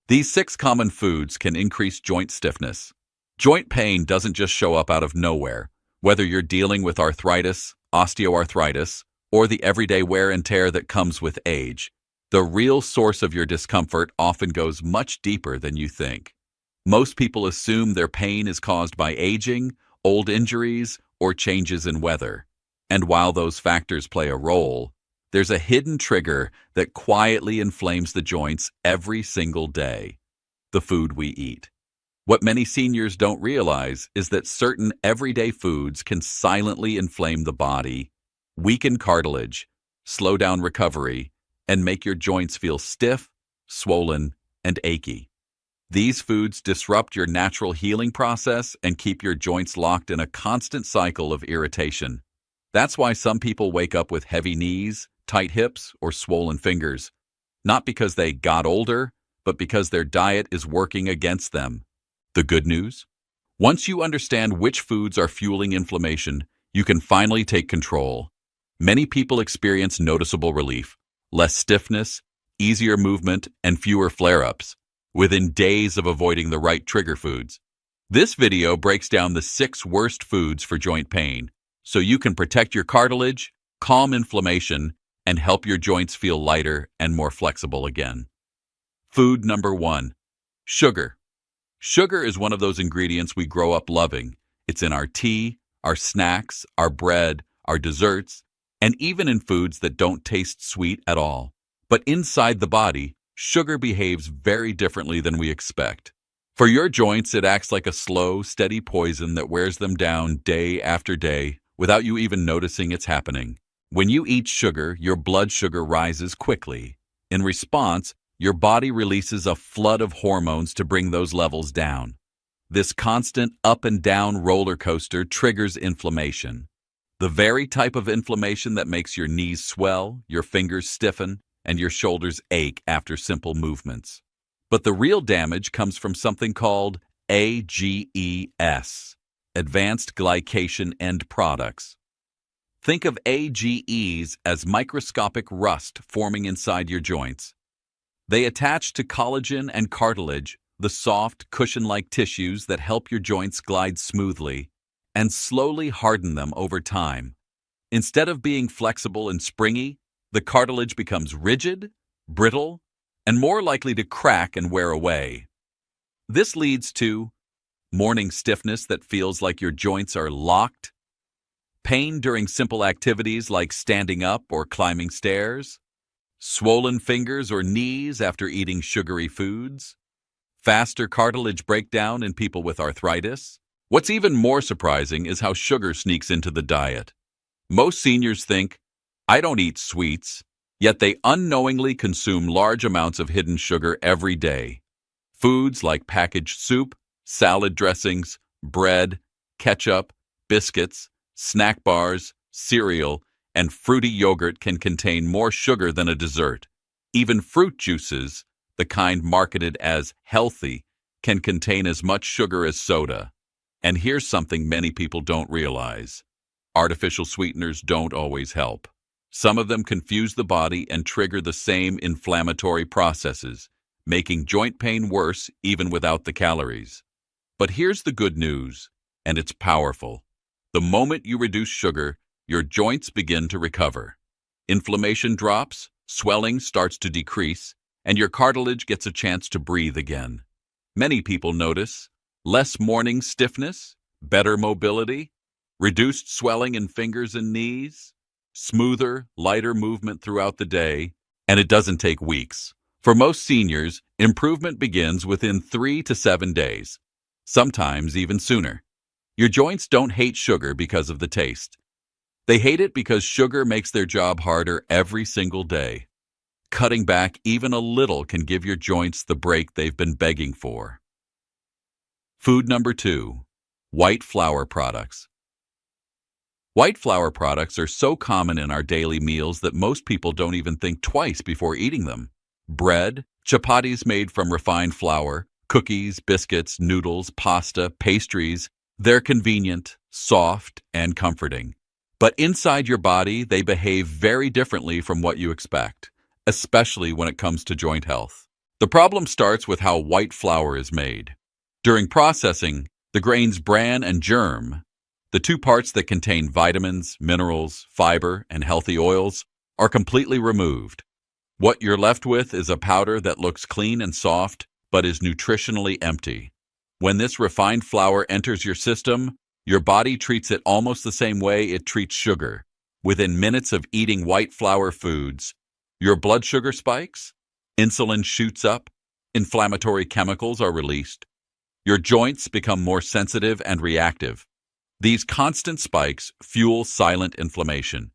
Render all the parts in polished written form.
These 6 common foods can increase joint stiffness. Joint pain doesn't just show up out of nowhere. Whether you're dealing with arthritis, osteoarthritis, or the everyday wear and tear that comes with age, the real source of your discomfort often goes much deeper than you think. Most people assume their pain is caused by aging, old injuries, or changes in weather. And while those factors play a role, there's a hidden trigger that quietly inflames the joints every single day: the food we eat. What many seniors don't realize is that certain everyday foods can silently inflame the body, weaken cartilage, slow down recovery, and make your joints feel stiff, swollen, and achy. These foods disrupt your natural healing process and keep your joints locked in a constant cycle of irritation. That's why some people wake up with heavy knees, tight hips, or swollen fingers. Not because they got older, but because their diet is working against them. The good news? Once you understand which foods are fueling inflammation, you can finally take control. Many people experience noticeable relief, less stiffness, easier movement, and fewer flare-ups within days of avoiding the right trigger foods. This video breaks down the 6 worst foods for joint pain, so you can protect your cartilage, calm inflammation, and help your joints feel lighter and more flexible again. Food number 1: sugar. Sugar is one of those ingredients we grow up loving. It's in our tea, our snacks, our bread, our desserts, and even in foods that don't taste sweet at all. But inside the body, sugar behaves very differently than we expect. For your joints, it acts like a slow, steady poison that wears them down day after day without you even noticing it's happening. When you eat sugar, your blood sugar rises quickly. In response, your body releases a flood of hormones to bring those levels down. This constant up and down roller coaster triggers inflammation. The very type of inflammation that makes your knees swell, your fingers stiffen, and your shoulders ache after simple movements. But the real damage comes from something called AGEs, advanced glycation end products. Think of AGEs as microscopic rust forming inside your joints. They attach to collagen and cartilage, the soft, cushion-like tissues that help your joints glide smoothly, and slowly harden them over time. Instead of being flexible and springy, the cartilage becomes rigid, brittle, and more likely to crack and wear away. This leads to morning stiffness that feels like your joints are locked, pain during simple activities like standing up or climbing stairs, swollen fingers or knees after eating sugary foods, faster cartilage breakdown in people with arthritis. What's even more surprising is how sugar sneaks into the diet. Most seniors think, "I don't eat sweets," yet they unknowingly consume large amounts of hidden sugar every day. Foods like packaged soup, salad dressings, bread, ketchup, biscuits, snack bars, cereal, and fruity yogurt can contain more sugar than a dessert. Even fruit juices, the kind marketed as healthy, can contain as much sugar as soda. And here's something many people don't realize: artificial sweeteners don't always help. Some of them confuse the body and trigger the same inflammatory processes, making joint pain worse even without the calories. But here's the good news, and it's powerful. The moment you reduce sugar, your joints begin to recover. Inflammation drops, swelling starts to decrease, and your cartilage gets a chance to breathe again. Many people notice less morning stiffness, better mobility, reduced swelling in fingers and knees, smoother, lighter movement throughout the day, and it doesn't take weeks. For most seniors, improvement begins within 3 to 7 days, sometimes even sooner. Your joints don't hate sugar because of the taste. They hate it because sugar makes their job harder every single day. Cutting back even a little can give your joints the break they've been begging for. Food number 2: white flour products. White flour products are so common in our daily meals that most people don't even think twice before eating them. Bread, chapatis made from refined flour, cookies, biscuits, noodles, pasta, pastries, they're convenient, soft, and comforting. But inside your body, they behave very differently from what you expect, especially when it comes to joint health. The problem starts with how white flour is made. During processing, the grains bran and germ, the two parts that contain vitamins, minerals, fiber, and healthy oils, are completely removed. What you're left with is a powder that looks clean and soft, but is nutritionally empty. When this refined flour enters your system, your body treats it almost the same way it treats sugar. Within minutes of eating white flour foods, your blood sugar spikes, insulin shoots up, inflammatory chemicals are released. Your joints become more sensitive and reactive. These constant spikes fuel silent inflammation,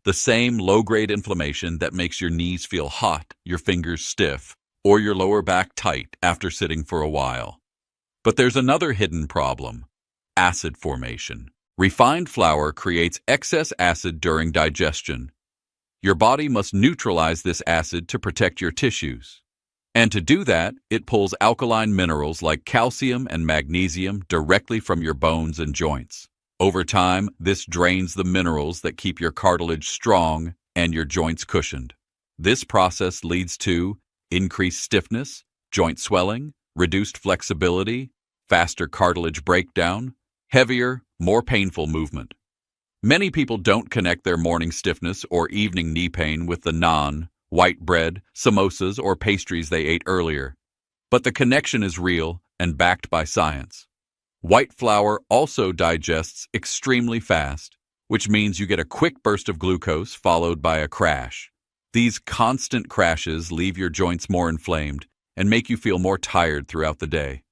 the same low-grade inflammation that makes your knees feel hot, your fingers stiff, or your lower back tight after sitting for a while. But there's another hidden problem: acid formation. Refined flour creates excess acid during digestion. Your body must neutralize this acid to protect your tissues. And to do that, it pulls alkaline minerals like calcium and magnesium directly from your bones and joints. Over time, this drains the minerals that keep your cartilage strong and your joints cushioned. This process leads to increased stiffness, joint swelling, reduced flexibility, faster cartilage breakdown, heavier, more painful movement. Many people don't connect their morning stiffness or evening knee pain with the naan, white bread, samosas, or pastries they ate earlier. But the connection is real and backed by science. White flour also digests extremely fast, which means you get a quick burst of glucose followed by a crash. These constant crashes leave your joints more inflamed and make you feel more tired throughout the day.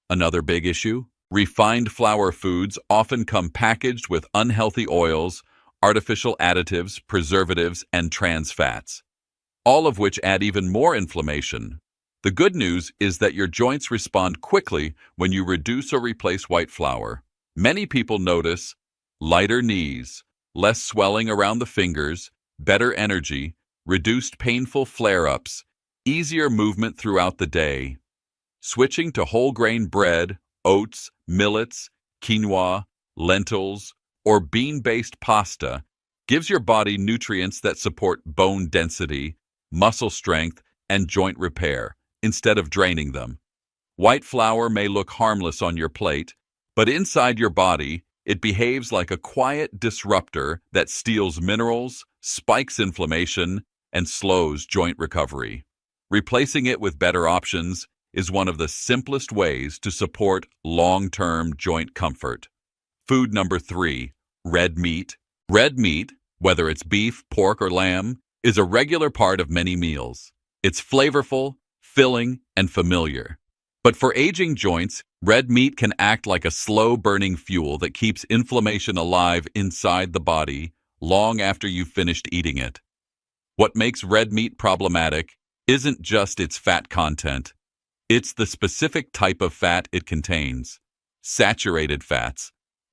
Another big issue: refined flour foods often come packaged with unhealthy oils, artificial additives, preservatives, and trans fats, all of which add even more inflammation. The good news is that your joints respond quickly when you reduce or replace white flour. Many people notice lighter knees, less swelling around the fingers, better energy, reduced painful flare-ups, easier movement throughout the day. Switching to whole grain bread, oats, millets, quinoa, lentils, or bean-based pasta gives your body nutrients that support bone density, muscle strength, and joint repair, instead of draining them. White flour may look harmless on your plate, but inside your body, it behaves like a quiet disruptor that steals minerals, spikes inflammation, and slows joint recovery. Replacing it with better options is one of the simplest ways to support long-term joint comfort. Food number 3, red meat. Red meat, whether it's beef, pork, or lamb, is a regular part of many meals. It's flavorful, filling, and familiar. But for aging joints, red meat can act like a slow-burning fuel that keeps inflammation alive inside the body long after you've finished eating it. What makes red meat problematic isn't just its fat content. It's the specific type of fat it contains, saturated fats,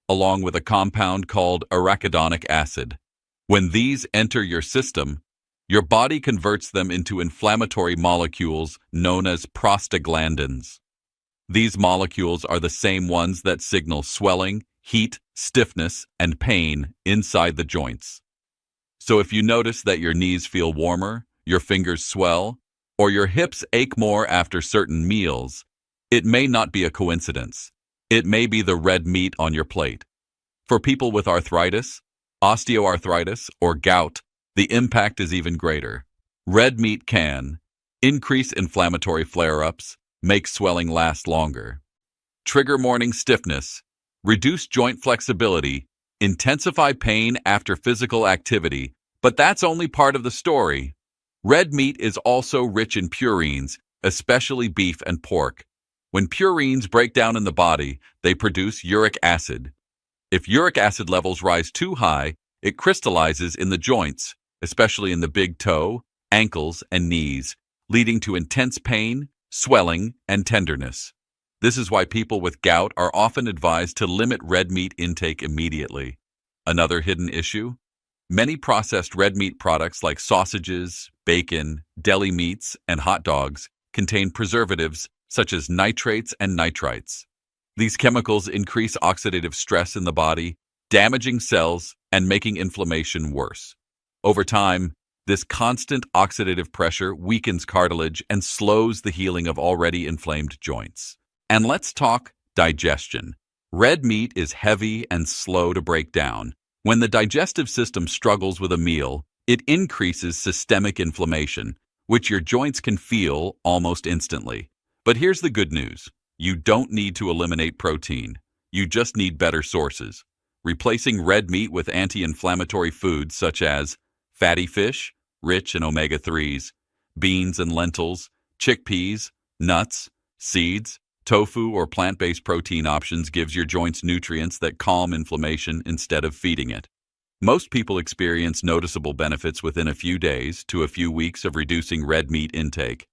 along with a compound called arachidonic acid. When these enter your system, your body converts them into inflammatory molecules known as prostaglandins. These molecules are the same ones that signal swelling, heat, stiffness, and pain inside the joints. So if you notice that your knees feel warmer, your fingers swell, or your hips ache more after certain meals, it may not be a coincidence. It may be the red meat on your plate. For people with arthritis, osteoarthritis, or gout, the impact is even greater. Red meat can increase inflammatory flare-ups, make swelling last longer, trigger morning stiffness, reduce joint flexibility, intensify pain after physical activity, but that's only part of the story. Red meat is also rich in purines, especially beef and pork. When purines break down in the body, they produce uric acid. If uric acid levels rise too high, it crystallizes in the joints, especially in the big toe, ankles, and knees, leading to intense pain, swelling, and tenderness. This is why people with gout are often advised to limit red meat intake immediately. Another hidden issue: many processed red meat products like sausages, bacon, deli meats, and hot dogs contain preservatives such as nitrates and nitrites. These chemicals increase oxidative stress in the body, damaging cells and making inflammation worse. Over time, This constant oxidative pressure weakens cartilage and slows the healing of already inflamed joints. And let's talk digestion. Red meat is heavy and slow to break down. When the digestive system struggles with a meal, it increases systemic inflammation, which your joints can feel almost instantly. But here's the good news. You don't need to eliminate protein. You just need better sources. Replacing red meat with anti-inflammatory foods such as fatty fish, rich in omega-3s, beans and lentils, chickpeas, nuts, seeds, tofu or plant-based protein options gives your joints nutrients that calm inflammation instead of feeding it. Most people experience noticeable benefits within a few days to a few weeks of reducing red meat intake.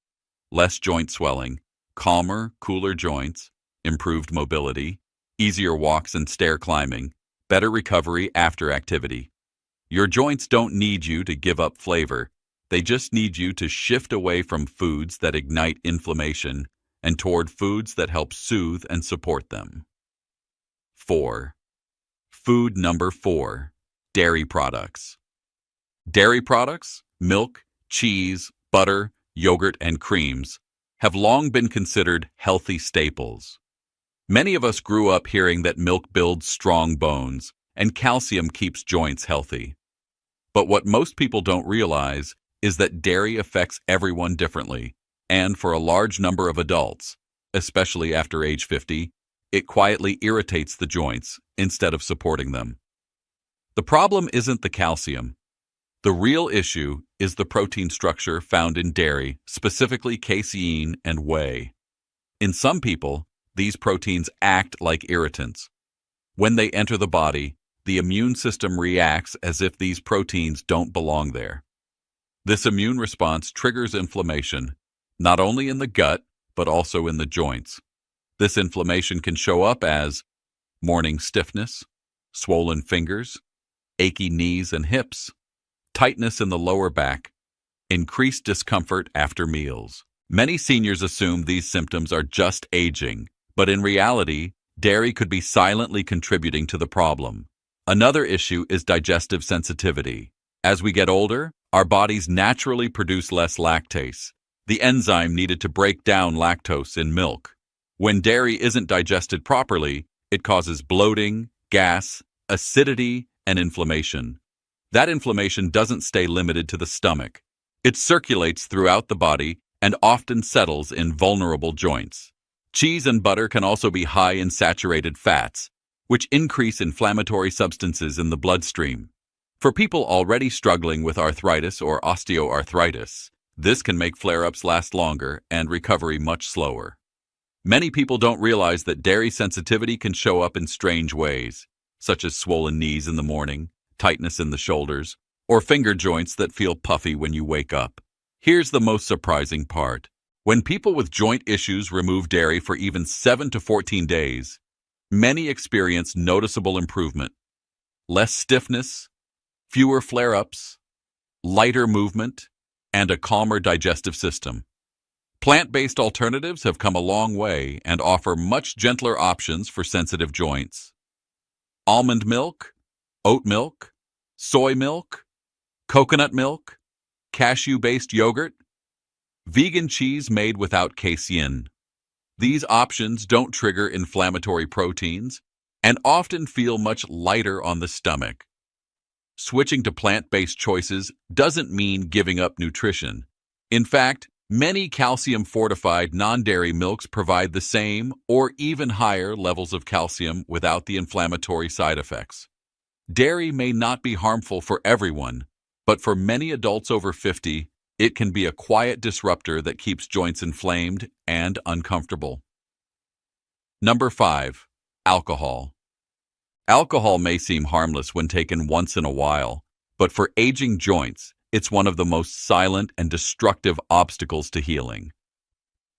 Less joint swelling, calmer, cooler joints, improved mobility, easier walks and stair climbing, better recovery after activity. Your joints don't need you to give up flavor. They just need you to shift away from foods that ignite inflammation and toward foods that help soothe and support them. 4. Food number 4. Dairy products. Dairy products, milk, cheese, butter, yogurt, and creams have long been considered healthy staples. Many of us grew up hearing that milk builds strong bones and calcium keeps joints healthy. But what most people don't realize is that dairy affects everyone differently, and for a large number of adults, especially after age 50, it quietly irritates the joints instead of supporting them. The problem isn't the calcium. The real issue is the protein structure found in dairy, specifically casein and whey. In some people, these proteins act like irritants. When they enter the body, the immune system reacts as if these proteins don't belong there. This immune response triggers inflammation, not only in the gut, but also in the joints. This inflammation can show up as morning stiffness, swollen fingers, achy knees and hips, tightness in the lower back, increased discomfort after meals. Many seniors assume these symptoms are just aging, but in reality, dairy could be silently contributing to the problem. Another issue is digestive sensitivity. As we get older, our bodies naturally produce less lactase, the enzyme needed to break down lactose in milk. When dairy isn't digested properly, it causes bloating, gas, acidity, and inflammation. That inflammation doesn't stay limited to the stomach. It circulates throughout the body and often settles in vulnerable joints. Cheese and butter can also be high in saturated fats, which increase inflammatory substances in the bloodstream. For people already struggling with arthritis or osteoarthritis, this can make flare-ups last longer and recovery much slower. Many people don't realize that dairy sensitivity can show up in strange ways, such as swollen knees in the morning, tightness in the shoulders, or finger joints that feel puffy when you wake up. Here's the most surprising part. When people with joint issues remove dairy for even 7 to 14 days, many experience noticeable improvement. Less stiffness, fewer flare-ups, lighter movement, and a calmer digestive system. Plant-based alternatives have come a long way and offer much gentler options for sensitive joints. Almond milk, oat milk, soy milk, coconut milk, cashew-based yogurt, vegan cheese made without casein. These options don't trigger inflammatory proteins and often feel much lighter on the stomach. Switching to plant-based choices doesn't mean giving up nutrition. In fact, many calcium-fortified non-dairy milks provide the same or even higher levels of calcium without the inflammatory side effects. Dairy may not be harmful for everyone, but for many adults over 50, it can be a quiet disruptor that keeps joints inflamed and uncomfortable. Number 5. Alcohol. Alcohol may seem harmless when taken once in a while, but for aging joints, it's one of the most silent and destructive obstacles to healing.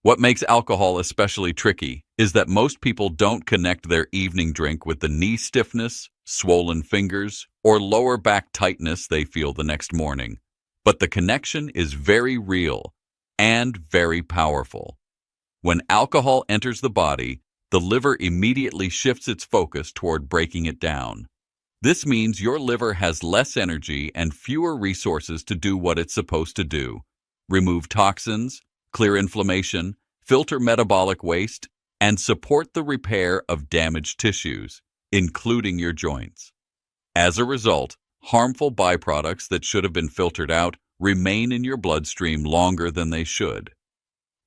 What makes alcohol especially tricky is that most people don't connect their evening drink with the knee stiffness, swollen fingers, or lower back tightness they feel the next morning. But the connection is very real and very powerful. When alcohol enters the body, the liver immediately shifts its focus toward breaking it down. This means your liver has less energy and fewer resources to do what it's supposed to do: remove toxins, clear inflammation, filter metabolic waste, and support the repair of damaged tissues, including your joints. As a result, harmful byproducts that should have been filtered out remain in your bloodstream longer than they should.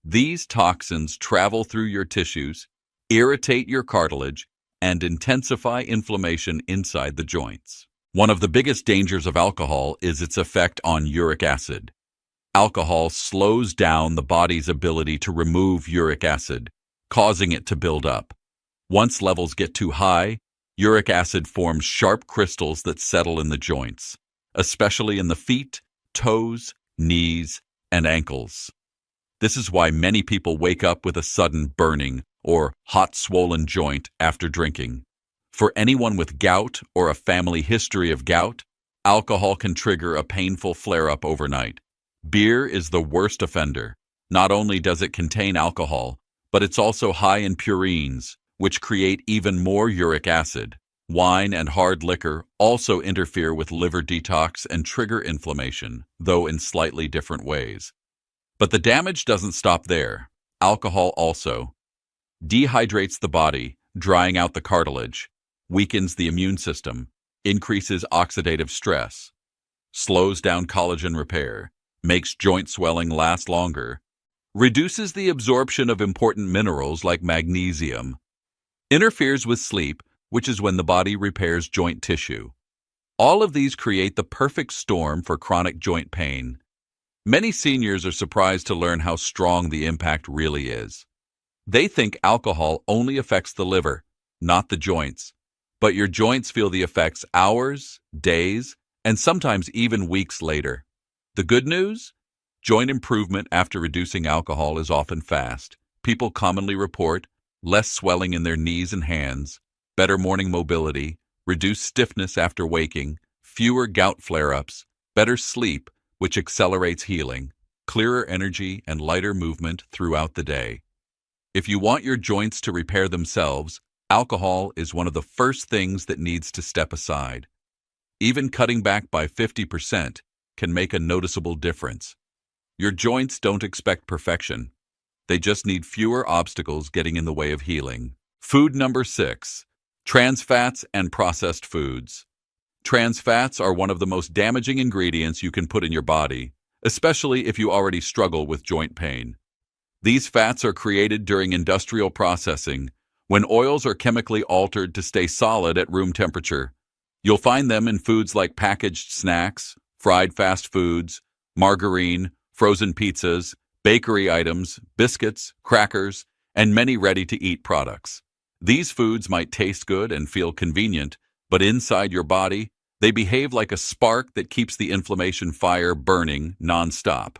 These toxins travel through your tissues, irritate your cartilage, and intensify inflammation inside the joints. One of the biggest dangers of alcohol is its effect on uric acid. Alcohol slows down the body's ability to remove uric acid, causing it to build up. Once levels get too high, uric acid forms sharp crystals that settle in the joints, especially in the feet, toes, knees, and ankles. This is why many people wake up with a sudden burning or hot swollen joint after drinking. For anyone with gout or a family history of gout, alcohol can trigger a painful flare-up overnight. Beer is the worst offender. Not only does it contain alcohol, but it's also high in purines, which create even more uric acid. Wine and hard liquor also interfere with liver detox and trigger inflammation, though in slightly different ways. But the damage doesn't stop there. Alcohol also dehydrates the body, drying out the cartilage, weakens the immune system, increases oxidative stress, slows down collagen repair, makes joint swelling last longer, reduces the absorption of important minerals like magnesium, interferes with sleep, which is when the body repairs joint tissue. All of these create the perfect storm for chronic joint pain. Many seniors are surprised to learn how strong the impact really is. They think alcohol only affects the liver, not the joints. But your joints feel the effects hours, days, and sometimes even weeks later. The good news? Joint improvement after reducing alcohol is often fast. People commonly report less swelling in their knees and hands, better morning mobility, reduced stiffness after waking, fewer gout flare-ups, better sleep, which accelerates healing, clearer energy, and lighter movement throughout the day. If you want your joints to repair themselves, alcohol is one of the first things that needs to step aside. Even cutting back by 50% can make a noticeable difference. Your joints don't expect perfection. They just need fewer obstacles getting in the way of healing. Food number 6, trans fats and processed foods. Trans fats are one of the most damaging ingredients you can put in your body, especially if you already struggle with joint pain. These fats are created during industrial processing, when oils are chemically altered to stay solid at room temperature. You'll find them in foods like packaged snacks, fried fast foods, margarine, frozen pizzas, bakery items, biscuits, crackers, and many ready-to-eat products. These foods might taste good and feel convenient, but inside your body, they behave like a spark that keeps the inflammation fire burning nonstop.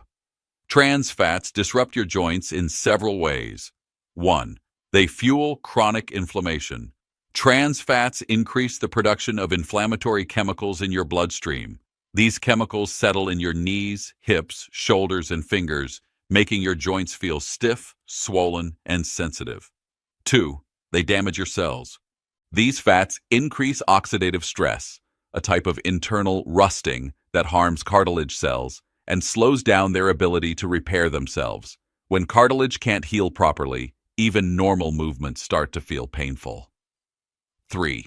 Trans fats disrupt your joints in several ways. 1. They fuel chronic inflammation. Trans fats increase the production of inflammatory chemicals in your bloodstream. These chemicals settle in your knees, hips, shoulders, and fingers, making your joints feel stiff, swollen, and sensitive. 2. They damage your cells. These fats increase oxidative stress, a type of internal rusting that harms cartilage cells and slows down their ability to repair themselves. When cartilage can't heal properly, even normal movements start to feel painful. 3.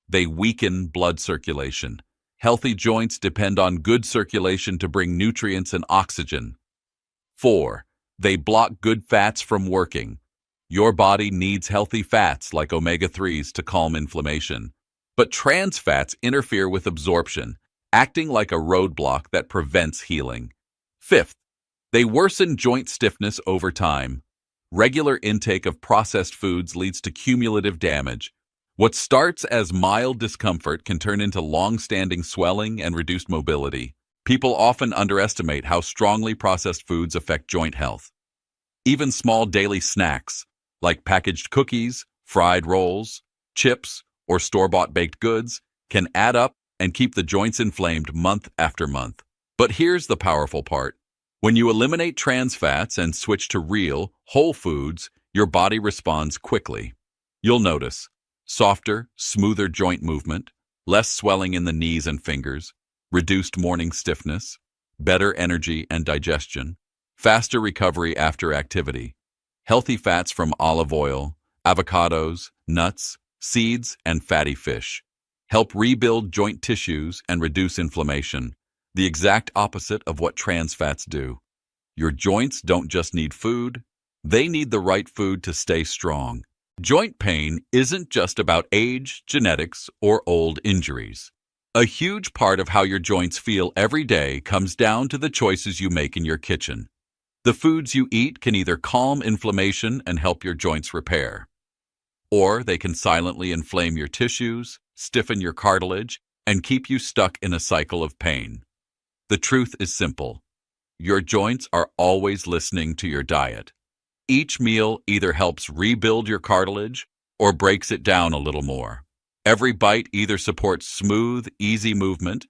They weaken blood circulation. Healthy joints depend on good circulation to bring nutrients and oxygen. 4. They block good fats from working. Your body needs healthy fats like omega-3s to calm inflammation. But trans fats interfere with absorption, acting like a roadblock that prevents healing. 5th, they worsen joint stiffness over time. Regular intake of processed foods leads to cumulative damage. What starts as mild discomfort can turn into long-standing swelling and reduced mobility. People often underestimate how strongly processed foods affect joint health. Even small daily snacks, like packaged cookies, fried rolls, chips, or store-bought baked goods, can add up and keep the joints inflamed month after month. But here's the powerful part. When you eliminate trans fats and switch to real, whole foods, your body responds quickly. You'll notice softer, smoother joint movement, less swelling in the knees and fingers, reduced morning stiffness, better energy and digestion, faster recovery after activity, healthy fats from olive oil, avocados, nuts, seeds, and fatty fish. Help rebuild joint tissues and reduce inflammation, the exact opposite of what trans fats do. Your joints don't just need food, they need the right food to stay strong. Joint pain isn't just about age, genetics, or old injuries. A huge part of how your joints feel every day comes down to the choices you make in your kitchen. The foods you eat can either calm inflammation and help your joints repair, or they can silently inflame your tissues, stiffen your cartilage, and keep you stuck in a cycle of pain. The truth is simple. Your joints are always listening to your diet. Each meal either helps rebuild your cartilage or breaks it down a little more. Every bite either supports smooth, easy movement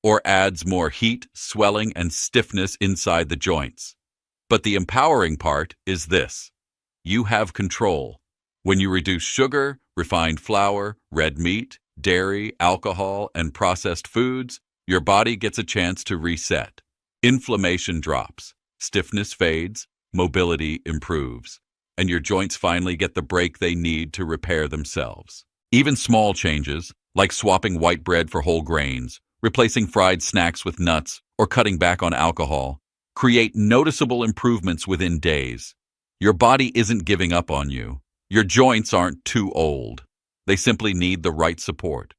or adds more heat, swelling, and stiffness inside the joints. But the empowering part is this: you have control. When you reduce sugar, refined flour, red meat, dairy, alcohol, and processed foods, your body gets a chance to reset. Inflammation drops, stiffness fades, mobility improves, and your joints finally get the break they need to repair themselves. Even small changes, like swapping white bread for whole grains, replacing fried snacks with nuts, or cutting back on alcohol, create noticeable improvements within days. Your body isn't giving up on you. Your joints aren't too old. They simply need the right support.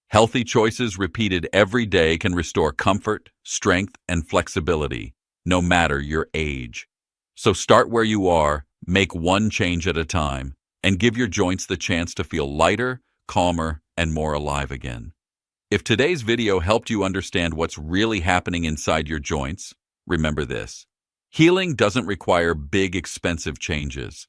Healthy choices repeated every day can restore comfort, strength, and flexibility, no matter your age. So start where you are, make one change at a time, and give your joints the chance to feel lighter, calmer, and more alive again. If today's video helped you understand what's really happening inside your joints, remember this: healing doesn't require big, expensive changes.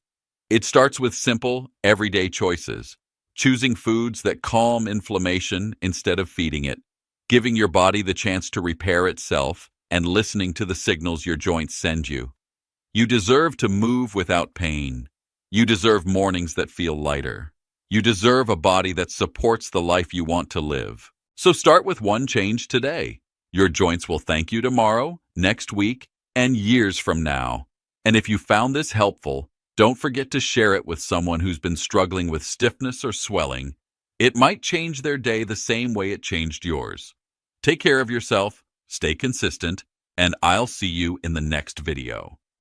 It starts with simple, everyday choices, choosing foods that calm inflammation instead of feeding it, giving your body the chance to repair itself, and listening to the signals your joints send you. You deserve to move without pain. You deserve mornings that feel lighter. You deserve a body that supports the life you want to live. So start with one change today. Your joints will thank you tomorrow, next week, and years from now. And if you found this helpful, don't forget to share it with someone who's been struggling with stiffness or swelling. It might change their day the same way it changed yours. Take care of yourself, stay consistent, and I'll see you in the next video.